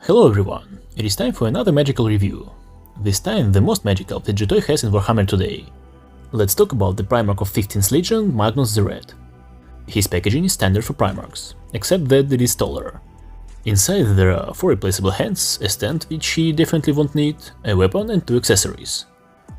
Hello everyone, it is time for another magical review. This time the most magical that Joytoy has in Warhammer today. Let's talk about the Primarch of 15th Legion, Magnus the Red. His packaging is standard for Primarchs, except that it is taller. Inside there are 4 replaceable hands, a stand which he definitely won't need, a weapon and 2 accessories.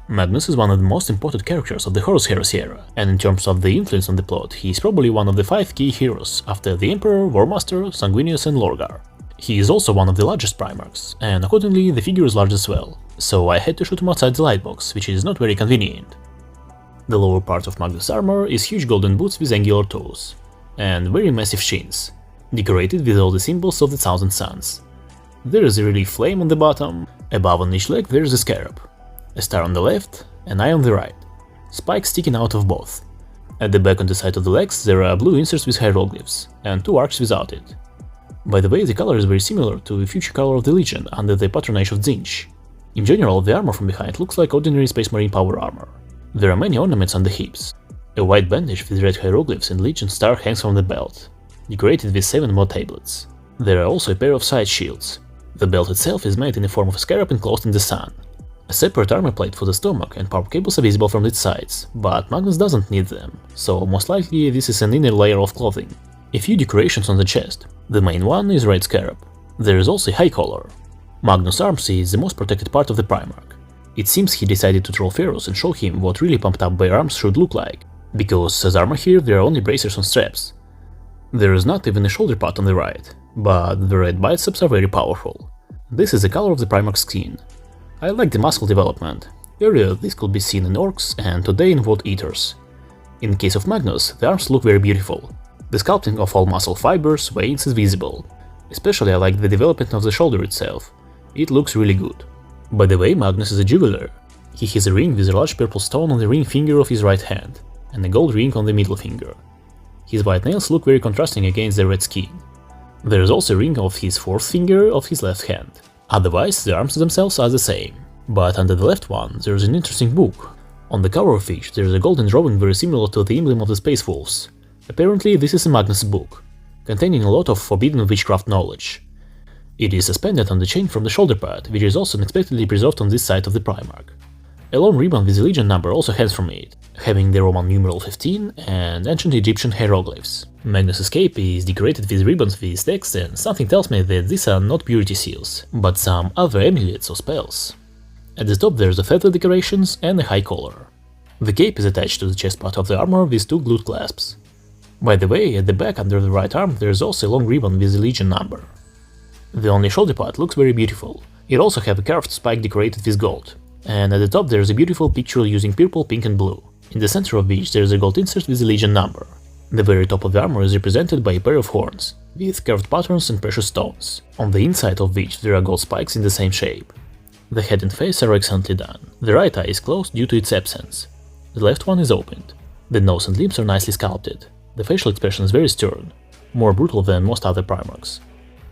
Magnus is one of the most important characters of the Horus Heresy era, and in terms of the influence on the plot, he is probably one of the 5 key heroes after the Emperor, Warmaster, Sanguinius and Lorgar. He is also one of the largest Primarchs, and accordingly the figure is large as well, so I had to shoot him outside the lightbox, which is not very convenient. The lower part of Magnus' armor is huge golden boots with angular toes, and very massive shins, decorated with all the symbols of the Thousand Suns. There is a relief flame on the bottom, above on each leg there is a scarab, a star on the left, an eye on the right, spikes sticking out of both. At the back on the side of the legs there are blue inserts with hieroglyphs, and 2 arcs without it. By the way, the color is very similar to the future color of the Legion under the patronage of Tzeentch. In general, the armor from behind looks like ordinary Space Marine power armor. There are many ornaments on the hips. A white bandage with red hieroglyphs and Legion star hangs from the belt, decorated with 7 more tablets. There are also a pair of side shields. The belt itself is made in the form of a scarab enclosed in the sun. A separate armor plate for the stomach and power cables are visible from its sides, but Magnus doesn't need them, so most likely this is an inner layer of clothing. A few decorations on the chest. The main one is red scarab. There is also a high collar. Magnus' arms is the most protected part of the Primarch. It seems he decided to troll Ferus and show him what really pumped up bare arms should look like, because as armor here there are only bracers on straps. There is not even a shoulder pad on the right, but the red biceps are very powerful. This is the color of the Primarch's skin. I like the muscle development. Earlier this could be seen in orcs and today in Void Eaters. In case of Magnus, the arms look very beautiful. The sculpting of all muscle fibers, veins is visible. Especially I like the development of the shoulder itself. It looks really good. By the way, Magnus is a jeweler. He has a ring with a large purple stone on the ring finger of his right hand, and a gold ring on the middle finger. His white nails look very contrasting against the red skin. There is also a ring of his 4th finger of his left hand. Otherwise, the arms themselves are the same. But under the left one there is an interesting book, on the cover of which there is a golden drawing very similar to the emblem of the Space Wolves. Apparently this is a Magnus book, containing a lot of forbidden witchcraft knowledge. It is suspended on the chain from the shoulder pad, which is also unexpectedly preserved on this side of the Primarch. A long ribbon with the Legion number also hangs from it, having the Roman numeral 15 and ancient Egyptian hieroglyphs. Magnus' cape is decorated with ribbons with text, and something tells me that these are not purity seals, but some other amulets or spells. At the top there's the feather decorations and a high collar. The cape is attached to the chest part of the armor with 2 glued clasps. By the way, at the back under the right arm there is also a long ribbon with the Legion number. The only shoulder part looks very beautiful. It also has a carved spike decorated with gold, and at the top there is a beautiful picture using purple, pink and blue, in the center of which there is a gold insert with the Legion number. The very top of the armor is represented by a pair of horns, with carved patterns and precious stones, on the inside of which there are gold spikes in the same shape. The head and face are excellently done. The right eye is closed due to its absence. The left one is opened. The nose and lips are nicely sculpted. The facial expression is very stern, more brutal than most other Primarchs.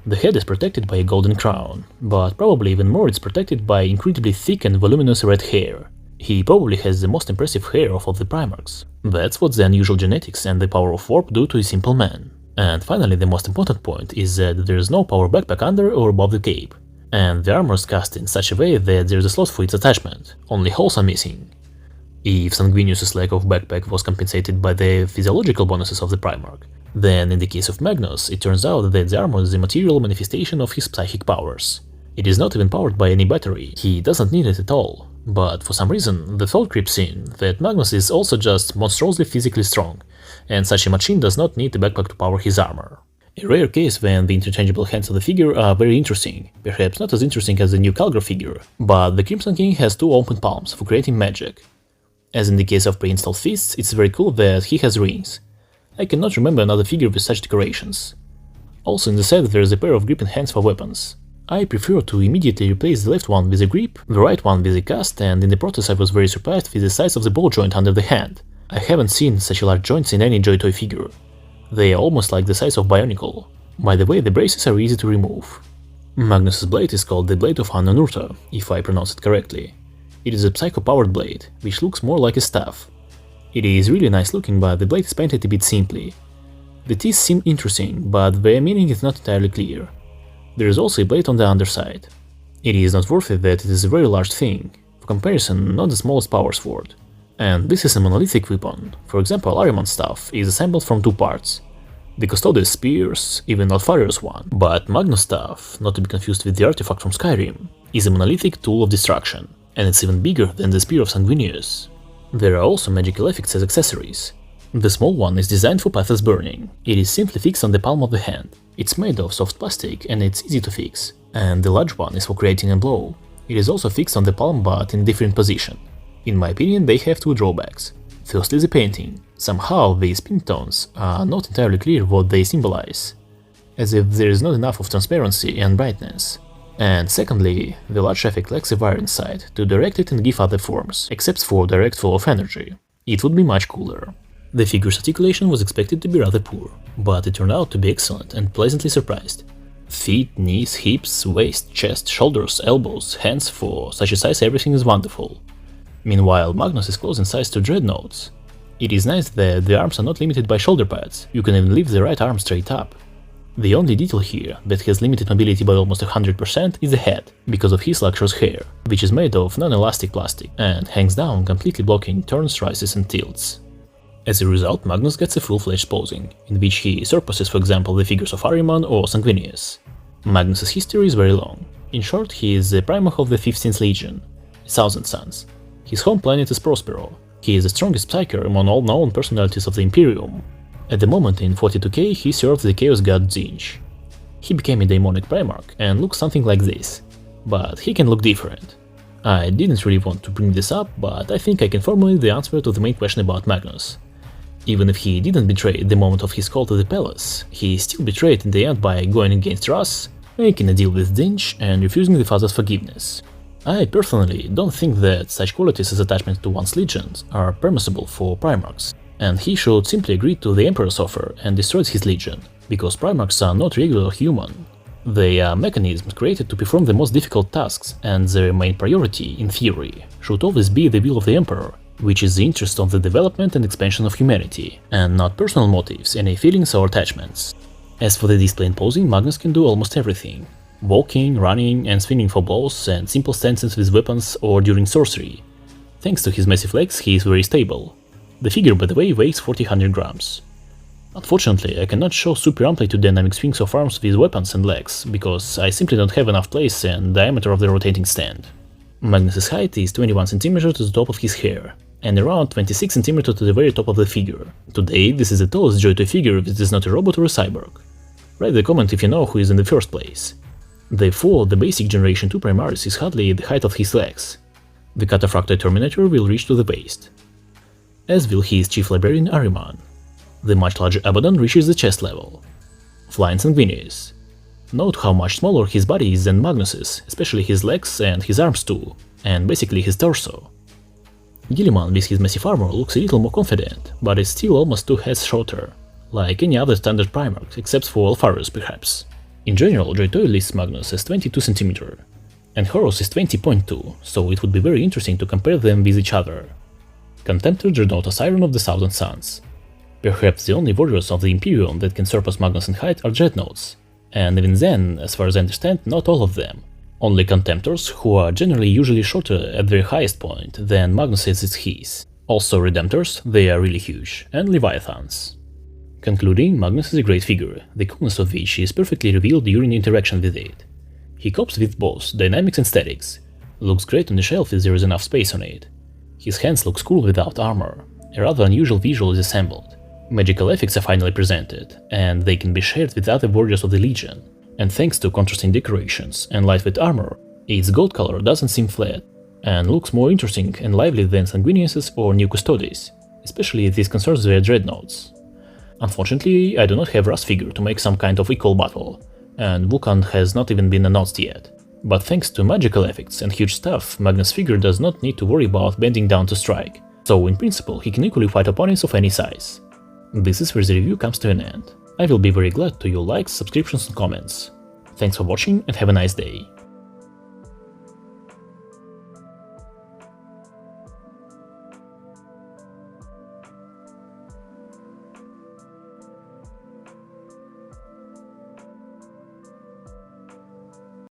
The head is protected by a golden crown, but probably even more it's protected by incredibly thick and voluminous red hair. He probably has the most impressive hair of all the Primarchs. That's what the unusual genetics and the power of warp do to a simple man. And finally, the most important point is that there is no power backpack under or above the cape, and the armor is cast in such a way that there is a slot for its attachment, only holes are missing. If Sanguinius' lack of backpack was compensated by the physiological bonuses of the Primarch, then in the case of Magnus, it turns out that the armor is the material manifestation of his psychic powers. It is not even powered by any battery, he doesn't need it at all, but for some reason the thought creeps in that Magnus is also just monstrously physically strong, and such a machine does not need a backpack to power his armor. A rare case when the interchangeable hands of the figure are very interesting, perhaps not as interesting as the new Calgar figure, but the Crimson King has 2 open palms for creating magic. As in the case of pre-installed fists, it's very cool that he has rings. I cannot remember another figure with such decorations. Also in the set there is a pair of gripping hands for weapons. I prefer to immediately replace the left one with a grip, the right one with a cast, and in the process I was very surprised with the size of the ball joint under the hand. I haven't seen such large joints in any Joytoy figure. They are almost like the size of Bionicle. By the way, the braces are easy to remove. Magnus' blade is called the Blade of Ananurta, if I pronounce it correctly. It is a psycho-powered blade, which looks more like a staff. It is really nice looking, but the blade is painted a bit simply. The teeth seem interesting, but their meaning is not entirely clear. There is also a blade on the underside. It is noteworthy that it is a very large thing, for comparison not the smallest power sword. And this is a monolithic weapon. For example, Ahriman's staff is assembled from 2 parts. The Custodes spears, even not Farius one, but Magnus staff, not to be confused with the artifact from Skyrim, is a monolithic tool of destruction, and it's even bigger than the spear of Sanguinius. There are also magical effects as accessories. The small one is designed for pathless burning. It is simply fixed on the palm of the hand. It's made of soft plastic and it's easy to fix. And the large one is for creating a blow. It is also fixed on the palm but in different position. In my opinion, they have 2 drawbacks. Firstly, the painting. Somehow these pin tones are not entirely clear what they symbolize, as if there is not enough of transparency and brightness. And secondly, the large effect lacks a wire inside to direct it and give other forms, except for direct flow of energy. It would be much cooler. The figure's articulation was expected to be rather poor, but it turned out to be excellent and pleasantly surprised. Feet, knees, hips, waist, chest, shoulders, elbows, hands, for such a size everything is wonderful. Meanwhile, Magnus is close in size to Dreadnoughts. It is nice that the arms are not limited by shoulder pads, you can even lift the right arm straight up. The only detail here that has limited mobility by almost 100% is the head, because of his luxurious hair, which is made of non-elastic plastic and hangs down, completely blocking turns, rises and tilts. As a result, Magnus gets a full-fledged posing, in which he surpasses, for example, the figures of Ahriman or Sanguinius. Magnus's history is very long. In short, he is the Primarch of the 15th Legion, 1000 Suns. His home planet is Prospero. He is the strongest psyker among all known personalities of the Imperium. At the moment in 42k he serves the Chaos God Tzeentch. He became a demonic Primarch and looks something like this, but he can look different. I didn't really want to bring this up, but I think I can formulate the answer to the main question about Magnus. Even if he didn't betray at the moment of his call to the palace, he still betrayed in the end by going against Russ, making a deal with Tzeentch and refusing the father's forgiveness. I personally don't think that such qualities as attachment to one's legions are permissible for Primarchs, and he should simply agree to the Emperor's offer and destroy his legion, because Primarchs are not regular human. They are mechanisms created to perform the most difficult tasks, and their main priority, in theory, should always be the will of the Emperor, which is the interest of the development and expansion of humanity, and not personal motives, any feelings or attachments. As for the display and posing, Magnus can do almost everything. Walking, running and swinging for blows, and simple stances with weapons or during sorcery. Thanks to his massive legs, he is very stable. The figure, by the way, weighs 400 grams. Unfortunately, I cannot show super amplitude dynamic swings of arms with weapons and legs, because I simply don't have enough place and diameter of the rotating stand. Magnus's height is 21 cm to the top of his hair, and around 26 cm to the very top of the figure. Today, this is the tallest Joytoy figure that is not a robot or a cyborg. Write a comment if you know who is in the first place. Therefore, the basic Generation 2 Primaris is hardly the height of his legs. The Cataphractoid Terminator will reach to the waist, as will his Chief Librarian Ahriman. The much larger Abaddon reaches the chest level. Flying Sanguinius. Note how much smaller his body is than Magnus's, especially his legs and his arms too, and basically his torso. Guilliman with his massive armor looks a little more confident, but is still almost 2 heads shorter, like any other standard Primarch, except for Alfarius perhaps. In general, Joytoy lists Magnus as 22 cm, and Horus is 20.2, so it would be very interesting to compare them with each other. Contemptor Dreadnought Siren of the 1000 Suns. Perhaps the only warriors of the Imperium that can surpass Magnus in height are Dreadnoughts, and even then, as far as I understand, not all of them. Only Contemptors, who are generally usually shorter at their highest point than Magnus is at his. Also Redemptors, they are really huge, and Leviathans. Concluding, Magnus is a great figure, the coolness of which is perfectly revealed during interaction with it. He copes with both dynamics and statics, looks great on the shelf if there is enough space on it. His hands look cool without armor, a rather unusual visual is assembled. Magical effects are finally presented, and they can be shared with other warriors of the Legion. And thanks to contrasting decorations and lightweight armor, its gold color doesn't seem flat, and looks more interesting and lively than Sanguinius's or New Custodes, especially if this concerns their Dreadnoughts. Unfortunately, I do not have Russ figure to make some kind of equal battle, and Vulcan has not even been announced yet. But thanks to magical effects and huge stuff, Magnus' figure does not need to worry about bending down to strike, so in principle he can equally fight opponents of any size. This is where the review comes to an end. I will be very glad to your likes, subscriptions and comments. Thanks for watching and have a nice day.